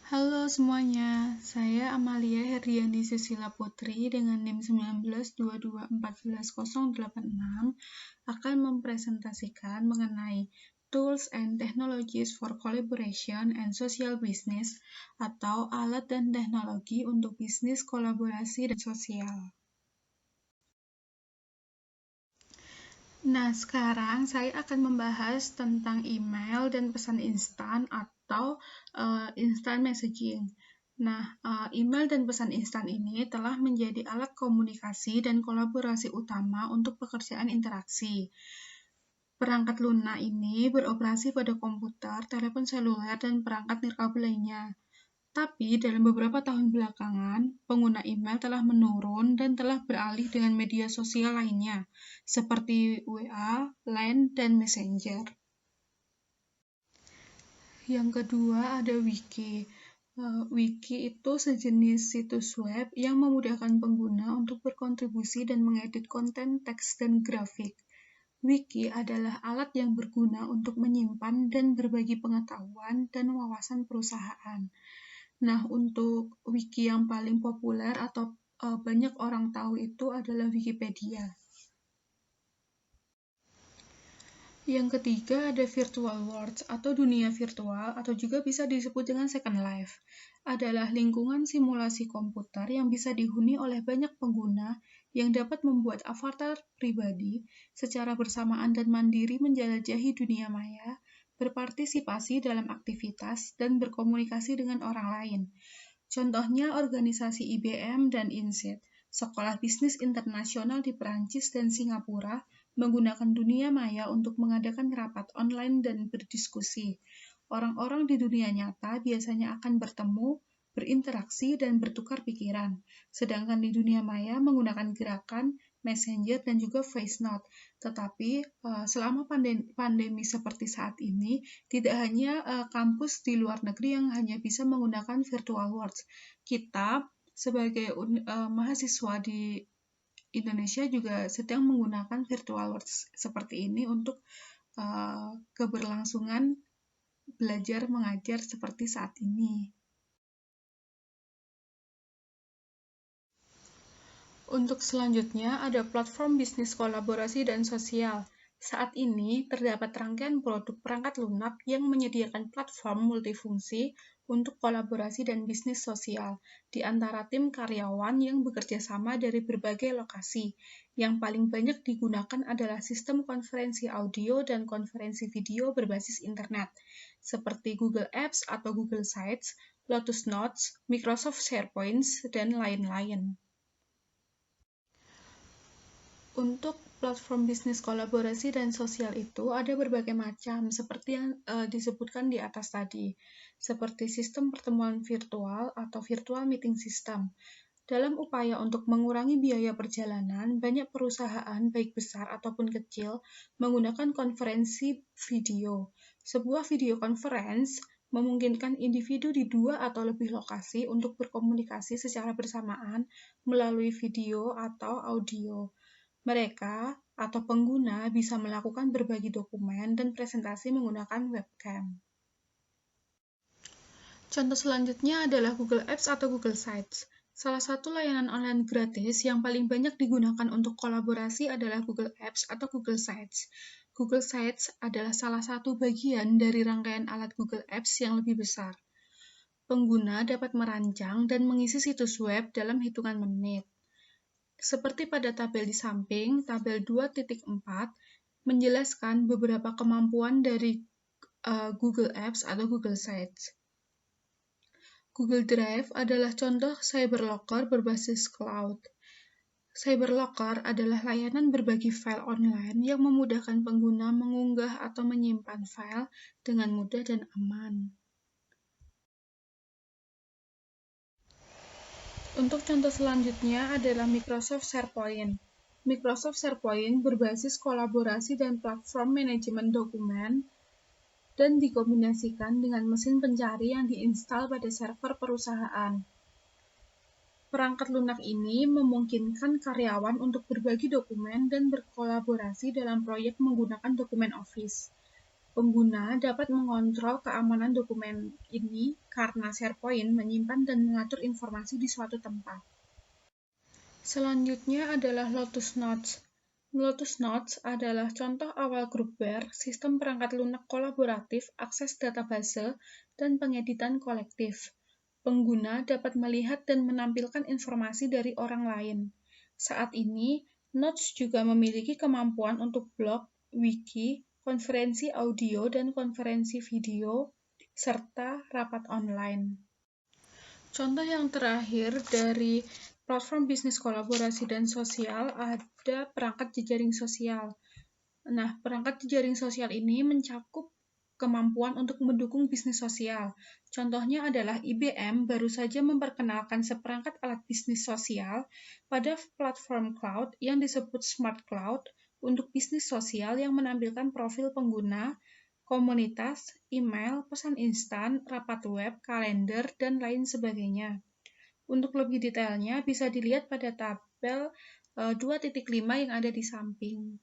Halo semuanya, saya Amalia Herdiani Susila Putri dengan NIM 1922141086 akan mempresentasikan mengenai Tools and Technologies for Collaboration and Social Business atau alat dan teknologi untuk bisnis kolaborasi dan sosial. Nah, sekarang saya akan membahas tentang email dan pesan instan atau instant messaging. Nah, email dan pesan instan ini telah menjadi alat komunikasi dan kolaborasi utama untuk pekerjaan interaksi. Perangkat lunak ini beroperasi pada komputer, telepon seluler, dan perangkat nirkabel lainnya. Tapi dalam beberapa tahun belakangan, pengguna email telah menurun dan telah beralih dengan media sosial lainnya, seperti WA, Line, dan Messenger. Yang kedua ada Wiki. Wiki itu sejenis situs web yang memudahkan pengguna untuk berkontribusi dan mengedit konten, teks, dan grafik. Wiki adalah alat yang berguna untuk menyimpan dan berbagi pengetahuan dan wawasan perusahaan. Nah, untuk wiki yang paling populer atau banyak orang tahu itu adalah Wikipedia. Yang ketiga ada virtual worlds atau dunia virtual atau juga bisa disebut dengan Second Life. Adalah lingkungan simulasi komputer yang bisa dihuni oleh banyak pengguna yang dapat membuat avatar pribadi secara bersamaan dan mandiri menjelajahi dunia maya, berpartisipasi dalam aktivitas, dan berkomunikasi dengan orang lain. Contohnya organisasi IBM dan INSEAD, sekolah bisnis internasional di Perancis dan Singapura, menggunakan dunia maya untuk mengadakan rapat online dan berdiskusi. Orang-orang di dunia nyata biasanya akan bertemu, berinteraksi, dan bertukar pikiran, sedangkan di dunia maya menggunakan gerakan, messenger, dan juga voice note. Tetapi selama pandemi seperti saat ini, tidak hanya kampus di luar negeri yang hanya bisa menggunakan virtual worlds. Kita sebagai mahasiswa di Indonesia juga sedang menggunakan virtual worlds seperti ini untuk keberlangsungan belajar mengajar seperti saat ini. Untuk selanjutnya ada platform bisnis kolaborasi dan sosial. Saat ini terdapat rangkaian produk perangkat lunak yang menyediakan platform multifungsi untuk kolaborasi dan bisnis sosial di antara tim karyawan yang bekerja sama dari berbagai lokasi. Yang paling banyak digunakan adalah sistem konferensi audio dan konferensi video berbasis internet, seperti Google Apps atau Google Sites, Lotus Notes, Microsoft SharePoint, dan lain-lain. Untuk platform bisnis kolaborasi dan sosial itu ada berbagai macam, seperti yang disebutkan di atas tadi, seperti sistem pertemuan virtual atau virtual meeting system. Dalam upaya untuk mengurangi biaya perjalanan, banyak perusahaan, baik besar ataupun kecil, menggunakan konferensi video. Sebuah video conference memungkinkan individu di 2 atau lebih lokasi untuk berkomunikasi secara bersamaan melalui video atau audio. Mereka atau pengguna bisa melakukan berbagi dokumen dan presentasi menggunakan webcam. Contoh selanjutnya adalah Google Apps atau Google Sites. Salah satu layanan online gratis yang paling banyak digunakan untuk kolaborasi adalah Google Apps atau Google Sites. Google Sites adalah salah satu bagian dari rangkaian alat Google Apps yang lebih besar. Pengguna dapat merancang dan mengisi situs web dalam hitungan menit. Seperti pada tabel di samping, tabel 2.4 menjelaskan beberapa kemampuan dari Google Apps atau Google Sites. Google Drive adalah contoh CyberLocker berbasis cloud. CyberLocker adalah layanan berbagi file online yang memudahkan pengguna mengunggah atau menyimpan file dengan mudah dan aman. Untuk contoh selanjutnya adalah Microsoft SharePoint. Microsoft SharePoint berbasis kolaborasi dan platform manajemen dokumen dan dikombinasikan dengan mesin pencari yang diinstal pada server perusahaan. Perangkat lunak ini memungkinkan karyawan untuk berbagi dokumen dan berkolaborasi dalam proyek menggunakan dokumen Office. Pengguna dapat mengontrol keamanan dokumen ini karena SharePoint menyimpan dan mengatur informasi di suatu tempat. Selanjutnya adalah Lotus Notes. Lotus Notes adalah contoh awal Groupware, sistem perangkat lunak kolaboratif, akses database, dan pengeditan kolektif. Pengguna dapat melihat dan menampilkan informasi dari orang lain. Saat ini, Notes juga memiliki kemampuan untuk blog, wiki, konferensi audio dan konferensi video, serta rapat online. Contoh yang terakhir dari platform bisnis kolaborasi dan sosial ada perangkat jejaring sosial. Nah, perangkat jejaring sosial ini mencakup kemampuan untuk mendukung bisnis sosial. Contohnya adalah IBM baru saja memperkenalkan seperangkat alat bisnis sosial pada platform cloud yang disebut Smart Cloud untuk bisnis sosial yang menampilkan profil pengguna, komunitas, email, pesan instan, rapat web, kalender, dan lain sebagainya. Untuk lebih detailnya bisa dilihat pada tabel 2.5 yang ada di samping.